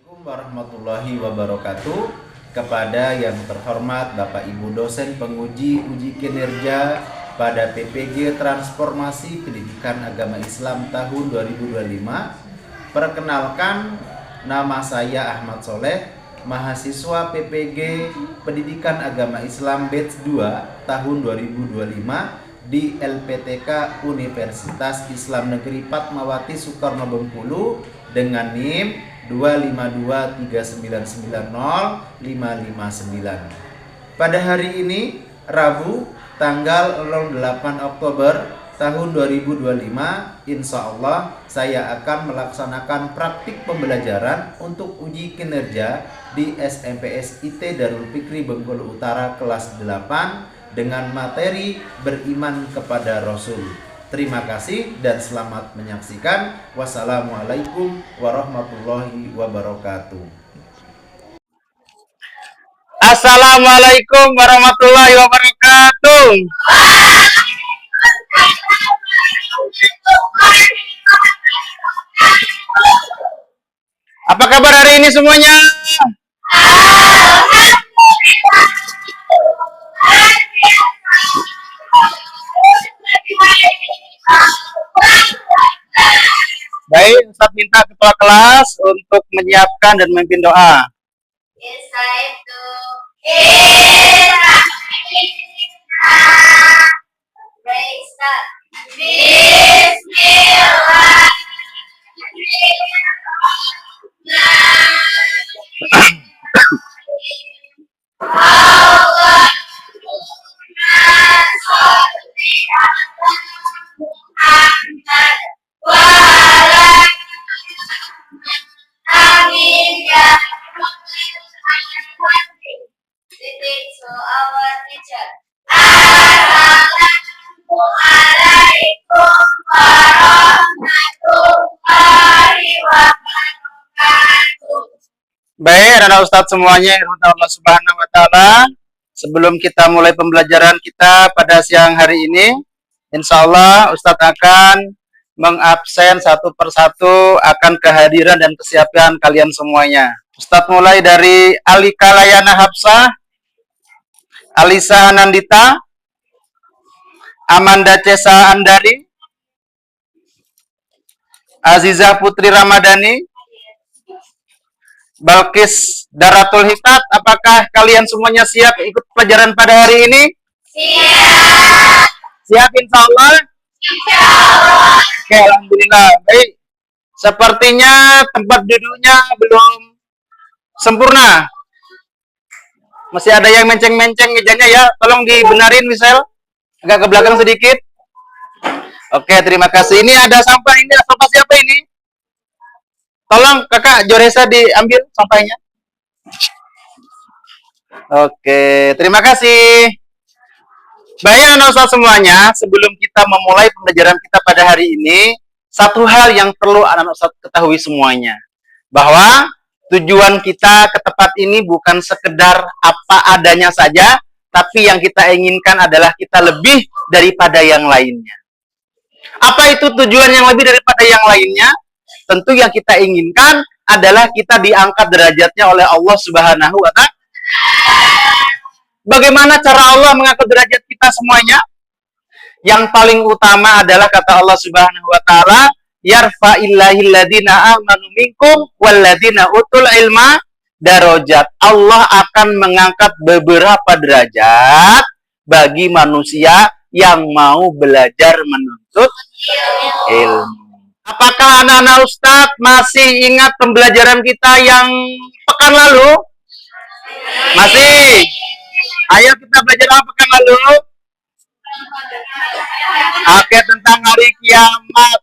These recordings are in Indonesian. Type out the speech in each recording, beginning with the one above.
Assalamualaikum warahmatullahi wabarakatuh. Kepada yang terhormat Bapak Ibu dosen penguji uji kinerja pada PPG Transformasi Pendidikan Agama Islam tahun 2025. Perkenalkan, nama saya Ahmad Soleh, mahasiswa PPG Pendidikan Agama Islam batch 2 tahun 2025 di LPTK Universitas Islam Negeri Fatmawati Soekarno Bengkulu dengan NIM 2523990-559. Pada hari ini, Rabu, tanggal 08 Oktober tahun 2025, insya Allah saya akan melaksanakan praktik pembelajaran untuk uji kinerja di SMPS IT Darul Fikri Bengkulu Utara kelas 8 dengan materi beriman kepada Rasul. Terima kasih dan selamat menyaksikan. Wassalamualaikum warahmatullahi wabarakatuh. Assalamualaikum warahmatullahi wabarakatuh. Apa kabar hari ini semuanya? Baik, Ustaz minta ketua kelas untuk menyiapkan dan memimpin doa. Baik, anak Ustadz semuanya yang dirahmati Allah Subhanahu wa taala. Sebelum kita mulai pembelajaran kita pada siang hari ini, insya Allah Ustadz akan mengabsen satu persatu akan kehadiran dan kesiapan kalian semuanya. Ustadz mulai dari Alika Layana Hafsah, Alisa Anandita, Amanda Cesa Andari, Aziza Putri Ramadhani, Balkis Daratul Hitat. Apakah kalian semuanya siap ikut pelajaran pada hari ini? Siap. Siap insya Allah? Insya Allah. Oke, alhamdulillah. Baik. Sepertinya tempat duduknya belum sempurna. Masih ada yang menceng-menceng mejanya ya. Tolong dibenarin, misal agak ke belakang sedikit. Oke, terima kasih. Ini ada sampah. Ini sampah siapa ini? Tolong kakak Joresa diambil sampahnya. Oke, terima kasih. Baik anak Ustadz semuanya, sebelum kita memulai pembelajaran kita pada hari ini, satu hal yang perlu anak Ustadz ketahui semuanya, bahwa tujuan kita ke tempat ini bukan sekedar apa adanya saja, tapi yang kita inginkan adalah kita lebih daripada yang lainnya. Apa itu tujuan yang lebih daripada yang lainnya? Tentu yang kita inginkan adalah kita diangkat derajatnya oleh Allah Subhanahu wa ta'ala. Bagaimana cara Allah mengangkat derajat kita semuanya? Yang paling utama adalah kata Allah Subhanahu wa ta'ala, yarfa'illahil ladzina amanu minkum walladzina utul ilma darajat. Allah akan mengangkat beberapa derajat bagi manusia yang mau belajar menuntut ilmu. Apakah anak-anak Ustadz masih ingat pembelajaran kita yang pekan lalu? Masih? Ayo kita belajar apa pekan lalu? Oke, tentang hari kiamat.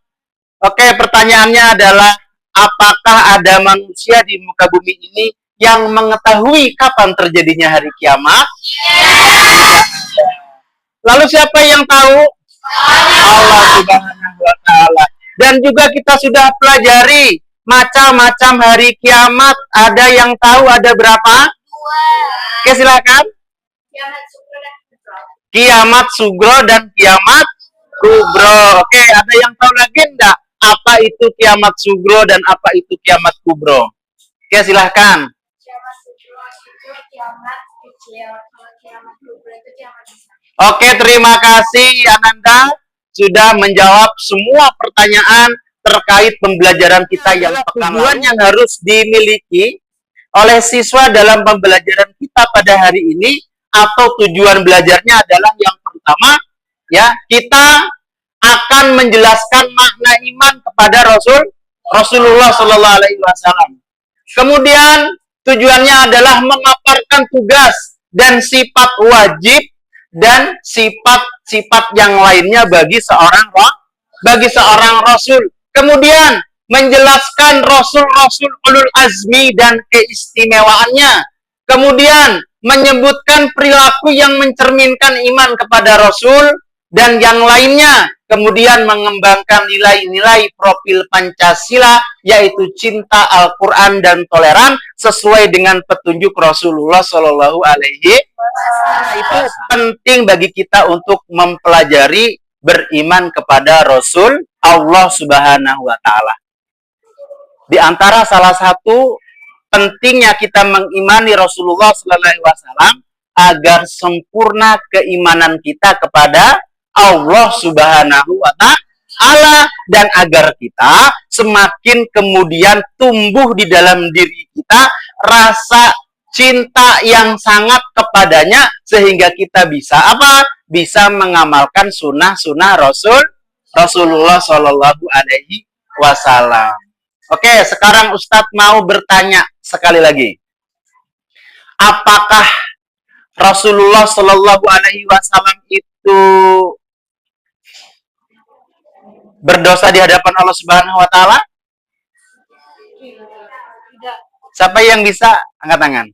Oke, pertanyaannya adalah, apakah ada manusia di muka bumi ini yang mengetahui kapan terjadinya hari kiamat? Lalu siapa yang tahu? Allah Subhanahu wa ta'ala. Dan juga kita sudah pelajari macam-macam hari kiamat. Ada yang tahu ada berapa? 2. Oke, silakan. Kiamat sugro dan kiamat kubro. Oke, ada yang tahu lagi enggak apa itu kiamat sugro dan apa itu kiamat kubro? Oke, silahkan. Kiamat kubro itu kiamat kecil. Kalau kiamat kubro itu kiamat besar. Oke, terima kasih Ananda sudah menjawab semua pertanyaan terkait pembelajaran kita yang tujuan yang harus dimiliki oleh siswa dalam pembelajaran kita pada hari ini, atau tujuan belajarnya adalah yang pertama, ya, kita akan menjelaskan makna iman kepada Rasulullah Shallallahu Alaihi Wasallam. Kemudian tujuannya adalah memaparkan tugas dan sifat wajib dan sifat-sifat yang lainnya bagi seorang rasul. Kemudian menjelaskan rasul-rasul ulul azmi dan keistimewaannya. Kemudian menyebutkan perilaku yang mencerminkan iman kepada rasul dan yang lainnya. Kemudian mengembangkan nilai-nilai profil Pancasila, yaitu cinta, Al-Quran, dan toleran sesuai dengan petunjuk Rasulullah Shallallahu Alaihi Wasallam. Itu penting bagi kita untuk mempelajari beriman kepada Rasul Allah Subhanahu Wa Taala. Di antara salah satu pentingnya kita mengimani Rasulullah Shallallahu Alaihi Wasallam agar sempurna keimanan kita kepada Allah Subhanahu Wa Ta'ala, dan agar kita semakin kemudian tumbuh di dalam diri kita rasa cinta yang sangat kepadanya, sehingga kita bisa apa? Bisa mengamalkan sunnah-sunnah Rasulullah Shallallahu Alaihi Wasallam. Oke, sekarang Ustadz mau bertanya sekali lagi. Apakah Rasulullah Shallallahu Alaihi Wasallam itu berdosa di hadapan Allah Subhanahu Wa Taala? Tidak. Siapa yang bisa angkat tangan?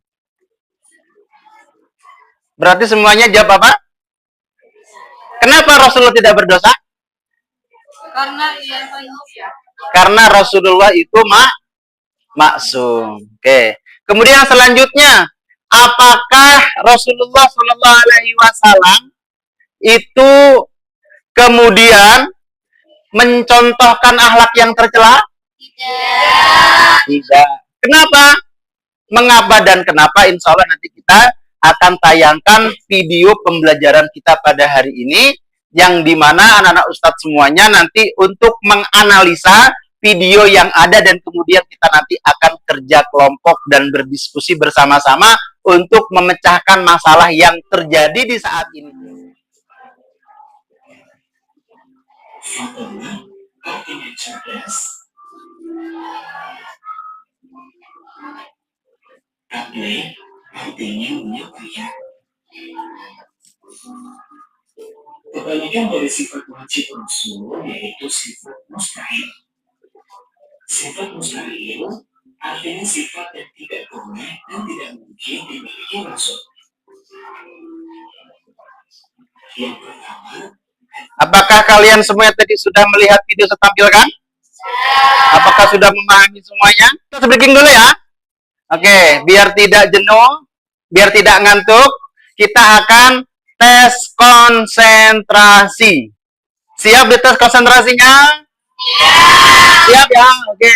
Berarti semuanya jawab apa? Kenapa Rasulullah tidak berdosa? Karena ia manusia. Karena Rasulullah itu maksum. Oke. Kemudian selanjutnya, apakah Rasulullah Shallallahu Alaihi Wasallam itu kemudian mencontohkan akhlak yang tercela? Tidak. Kenapa? Mengapa dan kenapa? Insya Allah nanti kita akan tayangkan video pembelajaran kita pada hari ini, yang dimana anak-anak Ustadz semuanya nanti untuk menganalisa video yang ada, dan kemudian kita nanti akan kerja kelompok dan berdiskusi bersama-sama untuk memecahkan masalah yang terjadi di saat ini. Fatima artinya cerdas, Aqli artinya menyukai. Kebanyakan dari sifat wajib Rasul yaitu sifat mustahil. Sifat mustahil artinya sifat yang tidak boleh dan tidak mungkin dimiliki Rasul. Yang pertama, Apakah kalian semuanya tadi sudah melihat video saya tampilkan? Apakah sudah memahami semuanya? Kita breaking dulu ya. Oke, biar tidak jenuh, biar tidak ngantuk, kita akan tes konsentrasi. Siap di tes konsentrasinya? Siap ya? Oke.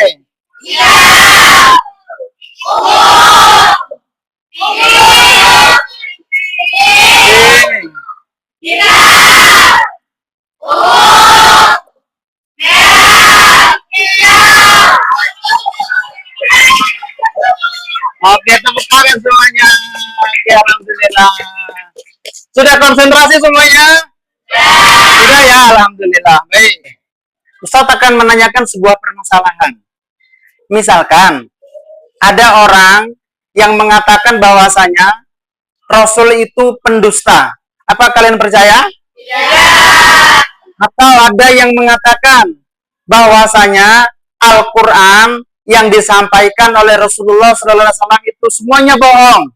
Oke, tepuk tangan semuanya. Oke, alhamdulillah. Sudah konsentrasi semuanya? Sudah ya, alhamdulillah. Baik. Ustaz akan menanyakan sebuah permasalahan. Misalkan ada orang yang mengatakan bahwasanya Rasul itu pendusta. Apa kalian percaya? Atau ada yang mengatakan bahwasanya Al-Quran yang disampaikan oleh Rasulullah SAW itu semuanya bohong.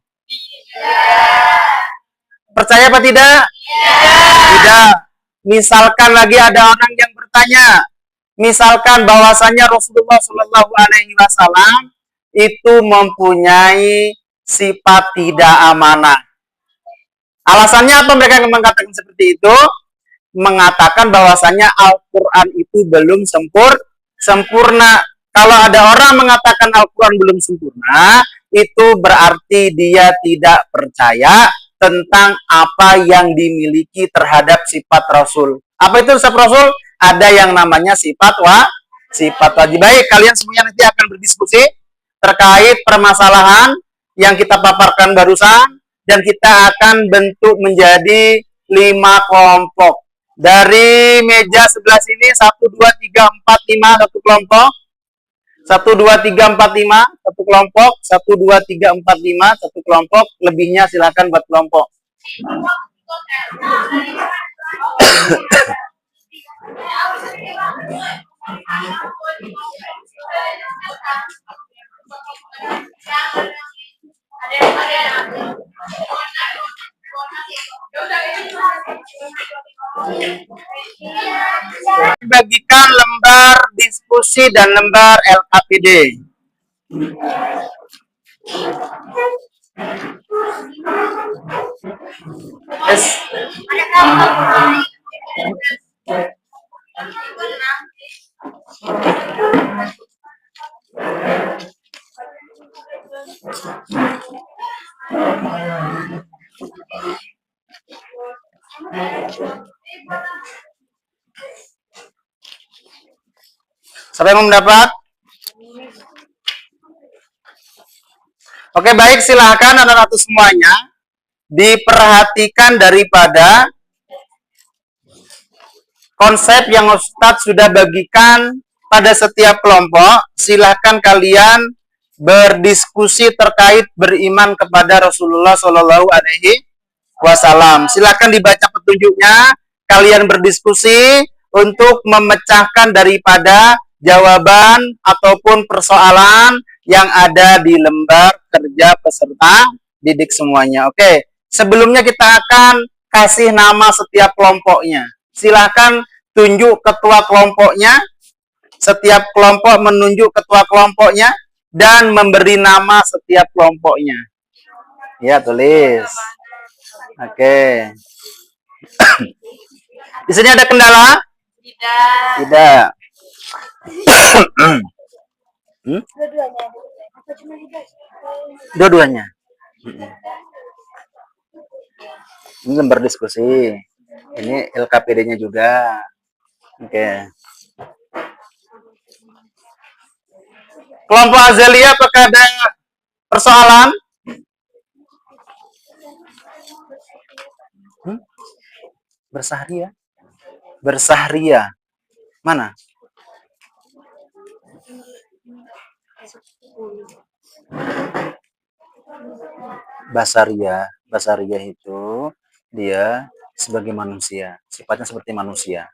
Percaya apa tidak? Tidak. Misalkan lagi ada orang yang bertanya, misalkan bahwasanya Rasulullah SAW itu mempunyai sifat tidak amanah. Alasannya apa mereka mengatakan seperti itu? Mengatakan bahwasanya Al-Quran itu belum sempurna. Kalau ada orang mengatakan Al-Quran belum sempurna, itu berarti dia tidak percaya tentang apa yang dimiliki terhadap sifat Rasul. Apa itu sifat Rasul? Ada yang namanya sifat wajib. Baik, kalian semuanya nanti akan berdiskusi terkait permasalahan yang kita paparkan barusan, dan kita akan bentuk menjadi 5 kelompok. Dari meja sebelah sini 1, 2, 3, 4, 5 satu kelompok. 1, 2, 3, 4, 5 satu kelompok. 1, 2, 3, 4, 5 satu kelompok. Lebihnya silakan buat kelompok. Bagikan lembar diskusi dan lembar LKPD. Yes. Siapa yang mendapat? Oke, baik, silahkan anak-anak semuanya diperhatikan daripada konsep yang Ustadz sudah bagikan pada setiap kelompok. Silahkan kalian berdiskusi terkait beriman kepada Rasulullah Shallallahu Alaihi Wasallam. Silahkan dibaca petunjuknya. Kalian berdiskusi untuk memecahkan daripada jawaban ataupun persoalan yang ada di lembar kerja peserta didik semuanya. Oke, sebelumnya kita akan kasih nama setiap kelompoknya. Silahkan tunjuk ketua kelompoknya. Setiap kelompok menunjuk ketua kelompoknya dan memberi nama setiap kelompoknya. Ya, tulis. Oke. Di sini ada kendala? Tidak. Dua-duanya. Ini lembar diskusi. Ini LKPD-nya juga. Oke. Kelompok Azalia, apakah ada persoalan? Bersahria? Bersahria. Mana? Basaria. Basaria itu dia sebagai manusia. Sifatnya seperti manusia.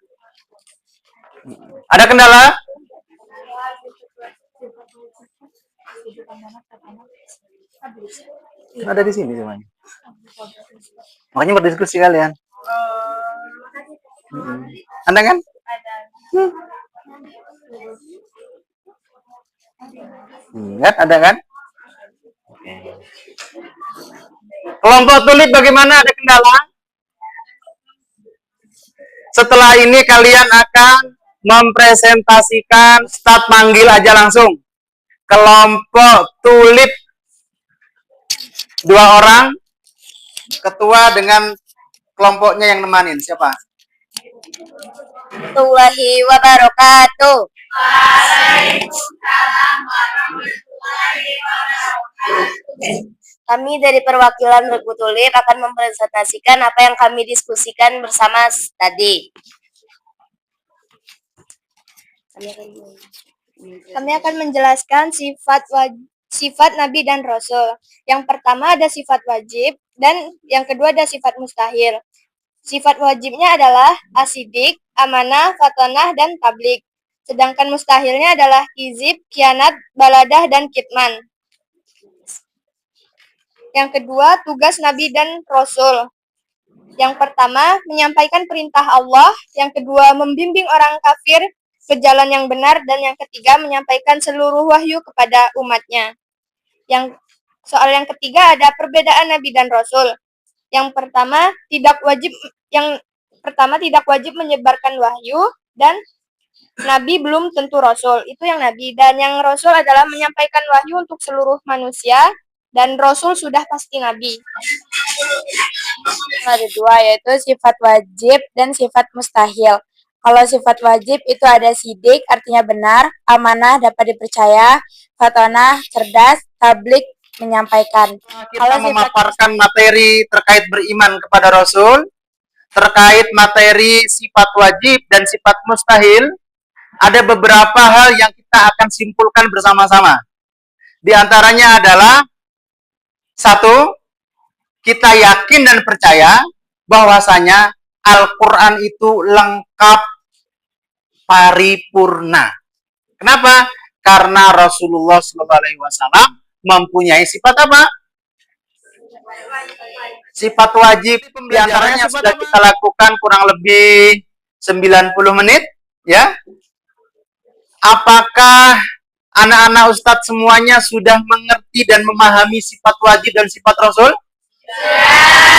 Ada kendala? Ada di sini semuanya. Makanya berdiskusi kalian. Anda kan? Lihat, ada kan? Oke. Kelompok tulip bagaimana? Ada kendala? Setelah ini kalian akan mempresentasikan, start manggil aja langsung. Kelompok tulip 2 orang, ketua dengan kelompoknya yang nemanin. Siapa? Warahmatullahi wabarakatuh. Kami dari perwakilan Regu Tulip akan mempresentasikan apa yang kami diskusikan bersama tadi. Kami akan menjelaskan sifat Nabi dan Rasul. Yang pertama ada sifat wajib dan yang kedua ada sifat mustahil. Sifat wajibnya adalah asidik, amanah, fatonah, dan tablik. Sedangkan mustahilnya adalah kizib, kianat, baladah, dan kitman. Yang kedua, tugas Nabi dan Rasul. Yang pertama, menyampaikan perintah Allah. Yang kedua, membimbing orang kafir ke jalan yang benar. Dan yang ketiga, menyampaikan seluruh wahyu kepada umatnya. Soal yang ketiga ada perbedaan Nabi dan Rasul. Yang pertama, tidak wajib menyebarkan wahyu, dan Nabi belum tentu Rasul. Itu yang Nabi. Dan yang Rasul adalah menyampaikan wahyu untuk seluruh manusia. Dan Rasul sudah pasti Nabi. Ada dua, yaitu sifat wajib dan sifat mustahil. Kalau sifat wajib itu ada sidik, artinya benar, amanah, dapat dipercaya, fatonah, cerdas, tablik, menyampaikan. Kita memaparkan materi terkait beriman kepada Rasul, terkait materi sifat wajib dan sifat mustahil, ada beberapa hal yang kita akan simpulkan bersama-sama. Di antaranya adalah, satu, kita yakin dan percaya bahwasanya Al-Quran itu lengkap, paripurna. Kenapa? Karena Rasulullah SAW mempunyai sifat apa? Sifat wajib. Di antaranya sudah kita lakukan kurang lebih 90 menit, ya. Apakah anak-anak Ustadz semuanya sudah mengerti dan memahami sifat wajib dan sifat Rasul?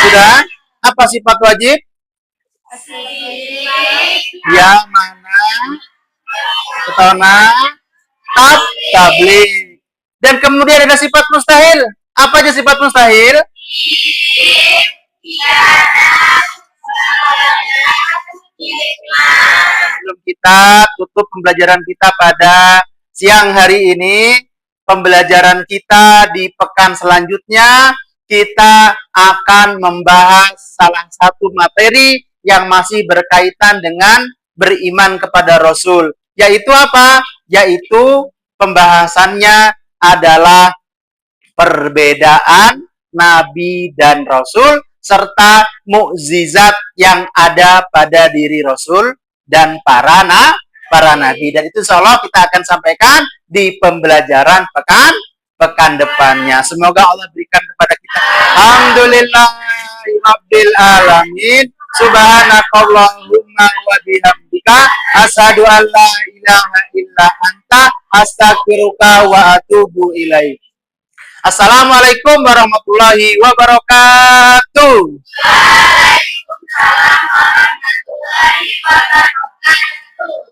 Sudah? Apa sifat wajib? Ya, mana? Ketona, tablik. Dan kemudian ada sifat mustahil. Apa aja sifat mustahil? Sebelum kita tutup pembelajaran kita pada siang hari ini, pembelajaran kita di pekan selanjutnya, kita akan membahas salah satu materi yang masih berkaitan dengan beriman kepada Rasul. Yaitu apa? Yaitu pembahasannya adalah perbedaan Nabi dan Rasul serta mukjizat yang ada pada diri Rasul dan para nabi. Dan itu insya Allah kita akan sampaikan di pembelajaran pekan depannya. Semoga Allah berikan kepada kita. Alhamdulillahirabbil alamin. Subhanakallahumma wa bihamdika asyhadu an la ilaha illa anta astaghfiruka wa atubu ilaik. Assalamualaikum warahmatullahi wabarakatuh. Waalaikumsalam warahmatullahi wabarakatuh.